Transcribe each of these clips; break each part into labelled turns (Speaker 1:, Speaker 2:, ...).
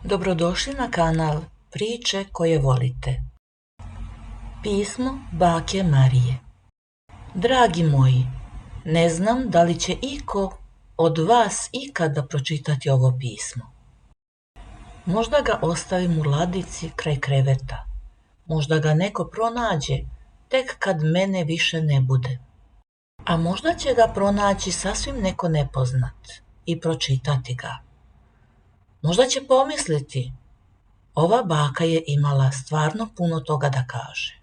Speaker 1: Dobrodošli na kanal Priče koje volite. Pismo bake Marije. Dragi moji, ne znam da li će iko od vas ikada pročitati ovo pismo. Možda ga ostavim u ladici kraj kreveta. Možda ga neko pronađe tek kad mene više ne bude. A možda će ga pronaći sasvim neko nepoznat i pročitati ga. Možda će pomisliti, ova baka je imala stvarno puno toga da kaže.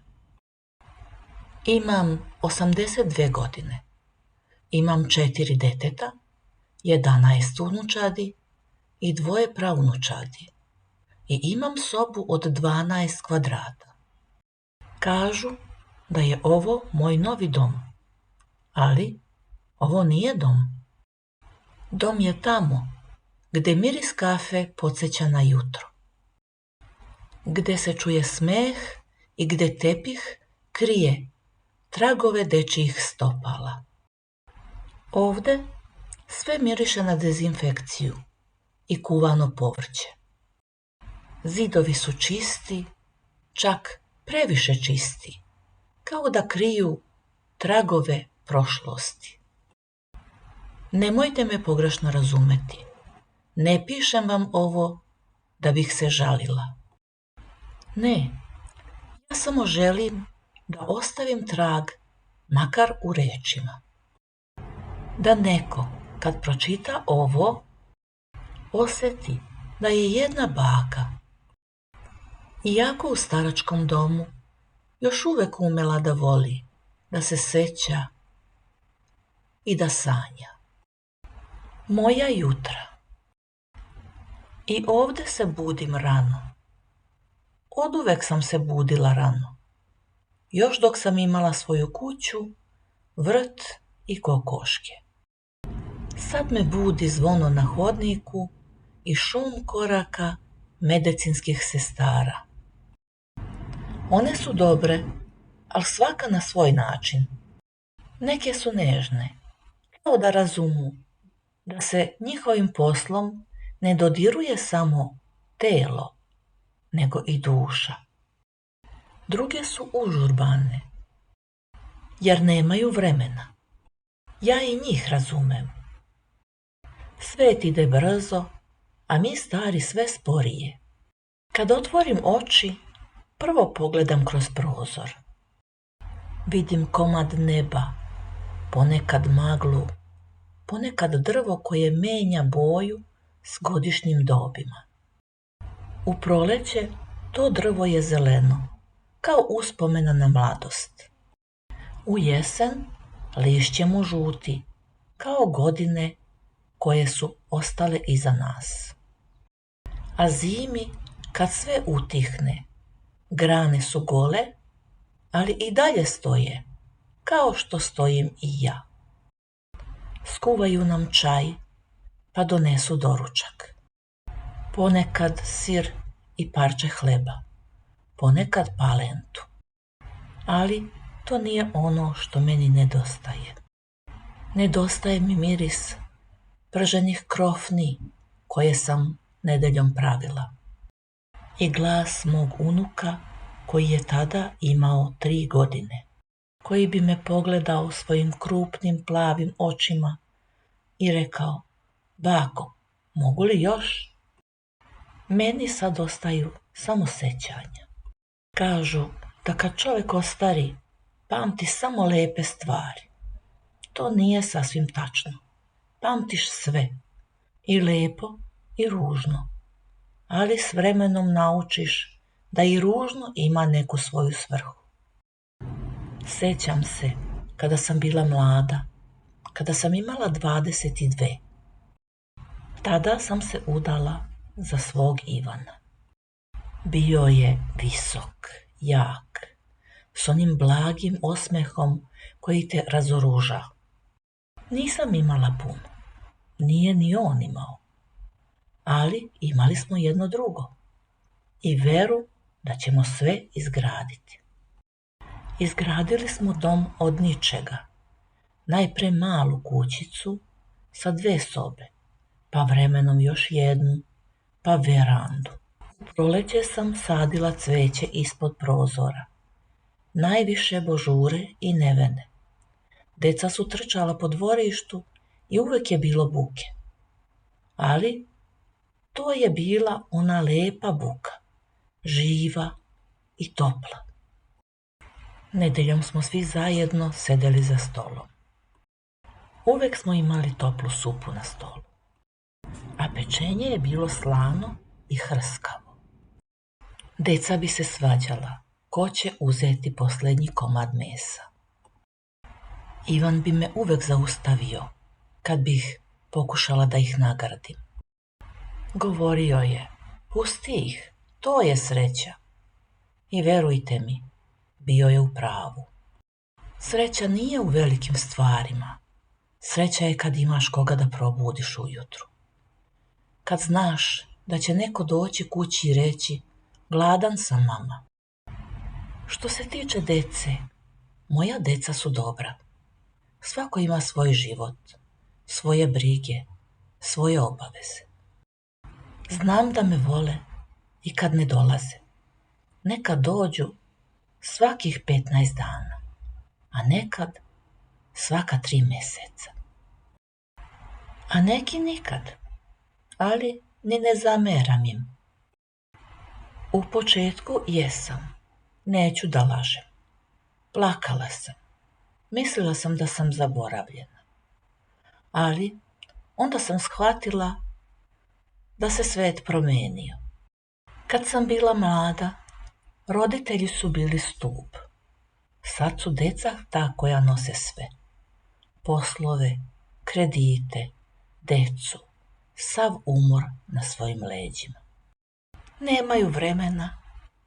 Speaker 1: Imam 82 godine. Imam 4 deteta, 11 unučadi i 2 praunučadi. I imam sobu od 12 kvadrata. Kažu da je ovo moj novi dom. Ali ovo nije dom. Dom je tamo gde miris kafe podsjeća na jutro. Gde se čuje smeh i gde tepih krije tragove dečijih stopala. Ovde sve miriše na dezinfekciju i kuvano povrće. Zidovi su čisti, čak previše čisti, kao da kriju tragove prošlosti. Nemojte me pogrešno razumeti. Ne pišem vam ovo da bih se žalila. Ne, ja samo želim da ostavim trag, makar u rečima. Da neko, kad pročita ovo, osjeti da je jedna baka, iako u staračkom domu, još uvek umela da voli, da se seća i da sanja. Moja jutra. I ovde se budim rano. Oduvek sam se budila rano. Još dok sam imala svoju kuću, vrt i kokoške. Sad me budi zvono na hodniku i šum koraka medicinskih sestara. One su dobre, ali svaka na svoj način. Neke su nežne, kao da razumu da se njihovim poslom ne dodiruje samo telo, nego i duša. Druge su užurbane, jer nemaju vremena. Ja i njih razumem. Svet ide brzo, a mi stari sve sporije. Kad otvorim oči, prvo pogledam kroz prozor. Vidim komad neba, ponekad maglu, ponekad drvo koje menja boju s godišnjim dobima. U proleće to drvo je zeleno, kao uspomena na mladost. U jesen lišće mu žuti, kao godine koje su ostale iza nas. A zimi, kad sve utihne, grane su gole, ali i dalje stoje, kao što stojim i ja. Skuvaju nam čaj, pa donesu doručak. Ponekad sir i parče hleba, ponekad palentu. Ali to nije ono što meni nedostaje. Nedostaje mi miris prženih krofni koje sam nedeljom pravila. I glas mog unuka koji je tada imao 3 godine, koji bi me pogledao svojim krupnim plavim očima i rekao: bako, mogu li još? Meni sad ostaju samo sećanja. Kažu da kad čovjek ostari, pamti samo lepe stvari. To nije sasvim tačno. Pamtiš sve, i lepo i ružno, ali s vremenom naučiš da i ružno ima neku svoju svrhu. Sećam se kada sam bila mlada, kada sam imala 22. Tada sam se udala za svog Ivana. Bio je visok, jak, s onim blagim osmehom koji te razoruža. Nisam imala puno, nije ni on imao, ali imali smo jedno drugo i veru da ćemo sve izgraditi. Izgradili smo dom od ničega, najpre malu kućicu sa 2 sobe, pa vremenom još jednu, pa verandu. U proleće sam sadila cveće ispod prozora. Najviše božure i nevene. Deca su trčala po dvorištu i uvek je bilo buke. Ali to je bila ona lepa buka, živa i topla. Nedeljom smo svi zajedno sedeli za stolom. Uvek smo imali toplu supu na stolu, a pečenje je bilo slano i hrskavo. Deca bi se svađala ko će uzeti posljednji komad mesa. Ivan bi me uvek zaustavio kad bih pokušala da ih nagradim. Govorio je, pusti ih, to je sreća. I verujte mi, bio je u pravu. Sreća nije u velikim stvarima. Sreća je kad imaš koga da probudiš ujutru. Kad znaš da će neko doći kući i reći, gladan sam mama. Što se tiče dece, moja deca su dobra. Svako ima svoj život, svoje brige, svoje obaveze. Znam da me vole i kad ne dolaze. Nekad dođu svakih 15 dana, a nekad svaka 3 meseca. A neki nikad, ali ni ne zameram im. U početku jesam, neću da lažem. Plakala sam, mislila sam da sam zaboravljena. Ali onda sam shvatila da se svet promenio. Kad sam bila mlada, roditelji su bili stup. Sad su deca ta koja nose sve. Poslove, kredite, decu, sav umor na svojim leđima. Nemaju vremena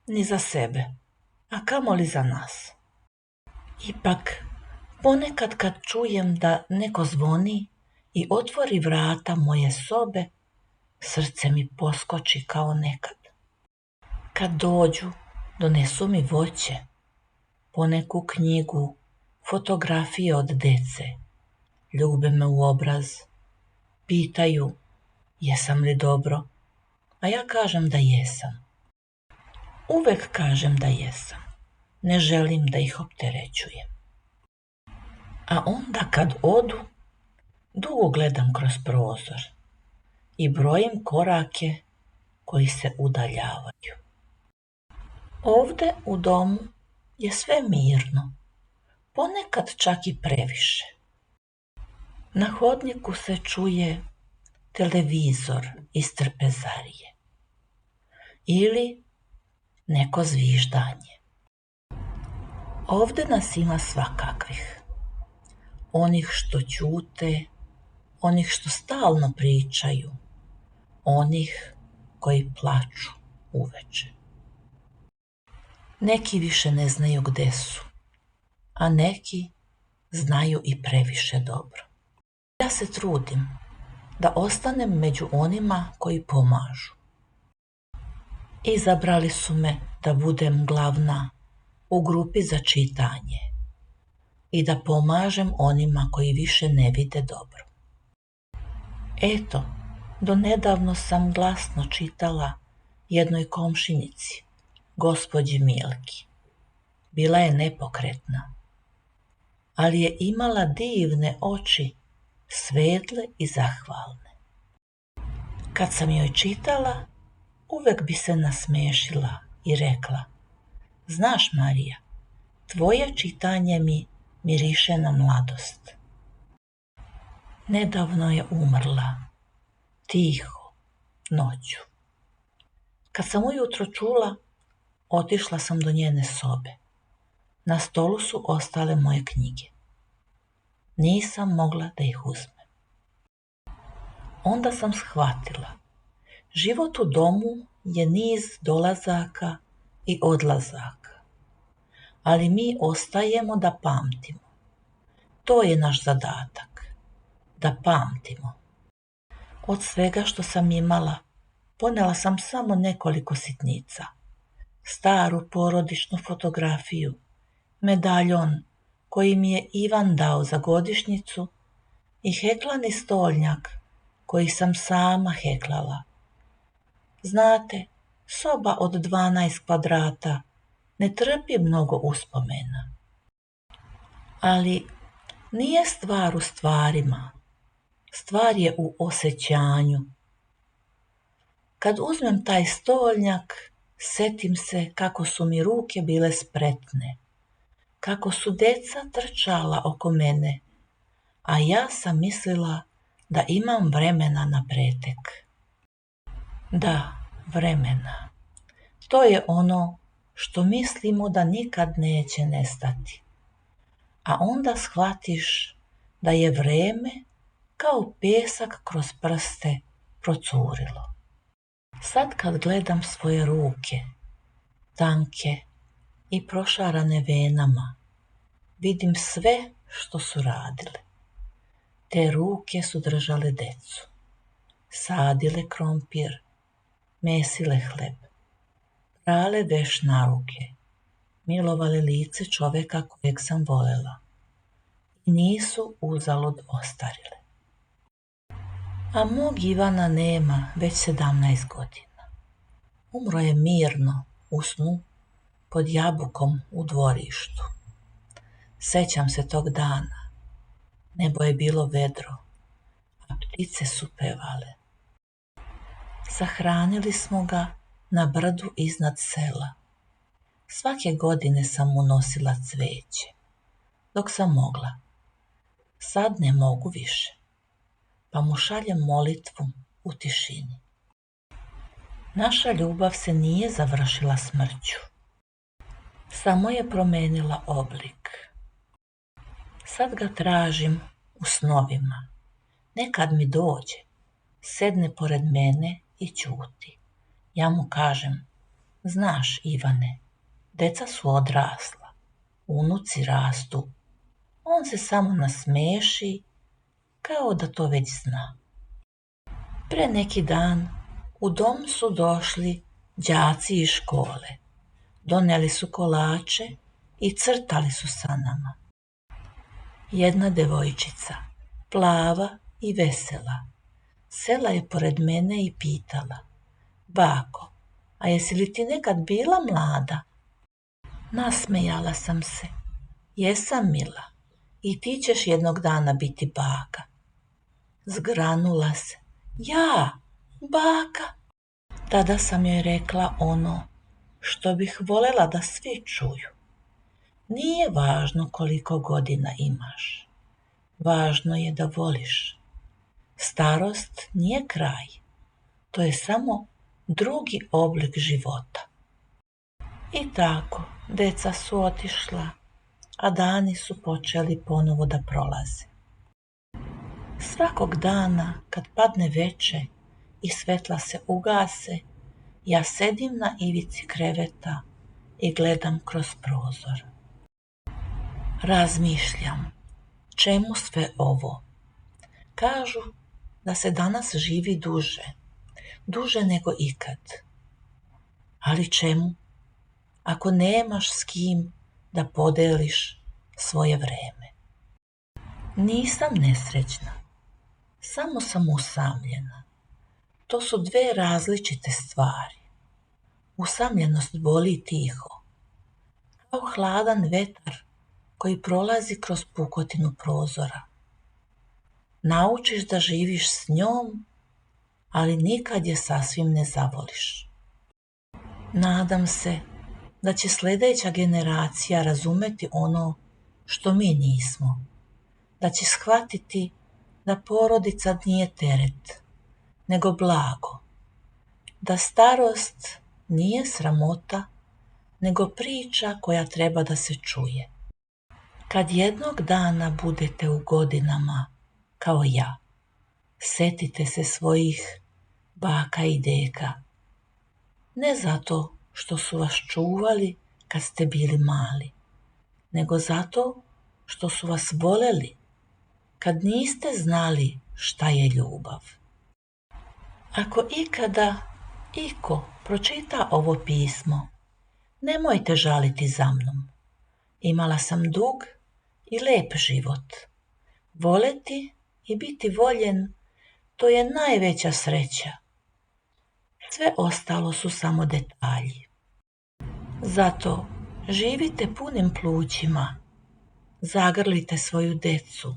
Speaker 1: ni za sebe, a kamoli za nas. Ipak, ponekad kad čujem da neko zvoni i otvori vrata moje sobe, srce mi poskoči kao nekad. Kad dođu, donesu mi voće, poneku knjigu, fotografije od dece, ljube me u obraz, pitaju jesam li dobro, a ja kažem da jesam. Uvek kažem da jesam, ne želim da ih opterećujem. A onda kad odu, dugo gledam kroz prozor i brojim korake koji se udaljavaju. Ovde u domu je sve mirno, ponekad čak i previše. Na hodniku se čuje televizor iz trpezarije ili neko zviždanje. Ovde nas ima svakakvih. Onih što ćute, onih što stalno pričaju, onih koji plaču uveče. Neki više ne znaju gde su, a neki znaju i previše dobro. Ja se trudim da ostanem među onima koji pomažu. Izabrali su me da budem glavna u grupi za čitanje i da pomažem onima koji više ne vide dobro. Eto, do nedavno sam glasno čitala jednoj komšinici, gospođi Milki. Bila je nepokretna, ali je imala divne oči, svetle i zahvalne. Kad sam joj čitala, uvek bi se nasmešila i rekla, znaš Marija, tvoje čitanje mi miriše na mladost. Nedavno je umrla, tiho, noću. Kad sam ujutro čula, otišla sam do njene sobe. Na stolu su ostale moje knjige. Nisam mogla da ih uzmem. Onda sam shvatila, život u domu je niz dolazaka i odlazaka, ali mi ostajemo da pamtimo. To je naš zadatak, da pamtimo. Od svega što sam imala, ponela sam samo nekoliko sitnica. Staru porodičnu fotografiju, medaljon koji mi je Ivan dao za godišnjicu i heklani stolnjak koji sam sama heklala. Znate, soba od 12 kvadrata ne trpi mnogo uspomena. Ali nije stvar u stvarima, stvar je u osjećanju. Kad uzmem taj stolnjak, setim se kako su mi ruke bile spretne, kako su deca trčala oko mene, a ja sam mislila da imam vremena na pretek. Da, vremena. To je ono što mislimo da nikad neće nestati. A onda shvatiš da je vreme kao pesak kroz prste procurilo. Sad kad gledam svoje ruke, tanke i prošarane venama, vidim sve što su radile. Te ruke su držale decu, sadile krompir, mesile hleb, prale veš naruke, milovale lice čoveka kojeg sam volela i nisu uzalud ostarile. A mog Ivana nema već 17 godina. Umro je mirno u snu pod jabukom u dvorištu. Sećam se tog dana. Nebo je bilo vedro, a ptice su pevale. Sahranili smo ga na brdu iznad sela. Svake godine sam mu nosila cveće, dok sam mogla. Sad ne mogu više, pa mu šaljem molitvu u tišini. Naša ljubav se nije završila smrću. Samo je promenila oblik. Sad ga tražim u snovima. Nekad mi dođe, sedne pored mene i ćuti. Ja mu kažem, znaš Ivane, deca su odrasla, unuci rastu. On se samo nasmeši, kao da to već zna. Pre neki dan u dom su došli đaci iz škole. Doneli su kolače i crtali su sa nama. Jedna devojčica, plava i vesela, sela je pored mene i pitala, bako, a jesi li ti nekad bila mlada? Nasmejala sam se, jesam mila, i ti ćeš jednog dana biti baka. Zgranula se, ja, baka. Tada sam joj rekla ono što bih volela da svi čuju. Nije važno koliko godina imaš, važno je da voliš. Starost nije kraj, to je samo drugi oblik života. I tako, deca su otišla, a dani su počeli ponovo da prolaze. Svakog dana, kad padne veče i svetla se ugase, ja sedim na ivici kreveta i gledam kroz prozor. Razmišljam, čemu sve ovo? Kažu da se danas živi duže nego ikad. Ali čemu? Ako nemaš s kim da podeliš svoje vreme. Nisam nesrećna, samo sam usamljena. To su dve različite stvari. Usamljenost boli tiho, kao hladan vetar koji prolazi kroz pukotinu prozora. Naučiš da živiš s njom, ali nikad je sasvim ne zavoliš. Nadam se da će sljedeća generacija razumeti ono što mi nismo, da će shvatiti da porodica nije teret, nego blago, da starost nije sramota, nego priča koja treba da se čuje. Kad jednog dana budete u godinama kao ja, setite se svojih baka i deka, ne zato što su vas čuvali kad ste bili mali, nego zato što su vas voleli kad niste znali šta je ljubav. Ako ikada iko pročita ovo pismo, nemojte žaliti za mnom. Imala sam dug i lep život. Voleti i biti voljen, to je najveća sreća. Sve ostalo su samo detalji. Zato živite punim plućima, zagrlite svoju decu,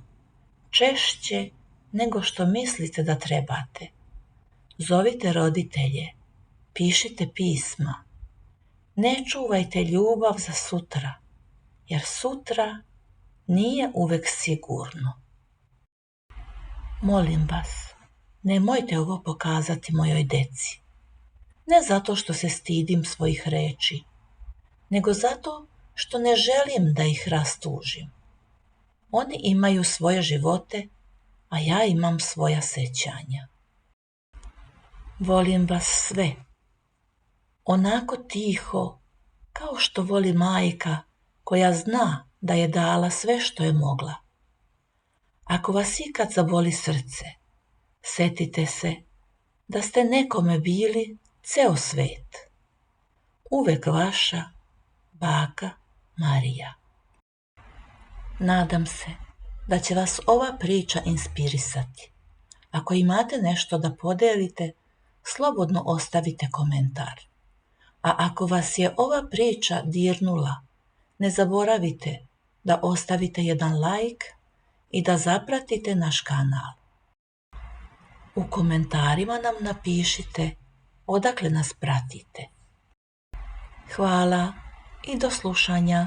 Speaker 1: češće nego što mislite da trebate. Zovite roditelje, pišite pisma. Ne čuvajte ljubav za sutra, jer sutra nije uvek sigurno. Molim vas, nemojte ovo pokazati mojoj deci. Ne zato što se stidim svojih reči, nego zato što ne želim da ih rastužim. Oni imaju svoje živote, a ja imam svoja sećanja. Volim vas sve, onako tiho, kao što voli majka koja zna da je dala sve što je mogla. Ako vas ikad zaboli srce, setite se da ste nekome bili ceo svet. Uvek vaša baka Marija. Nadam se da će vas ova priča inspirisati. Ako imate nešto da podelite, slobodno ostavite komentar. A ako vas je ova priča dirnula, ne zaboravite da ostavite jedan like i da zapratite naš kanal. U komentarima nam napišite odakle nas pratite. Hvala i do slušanja.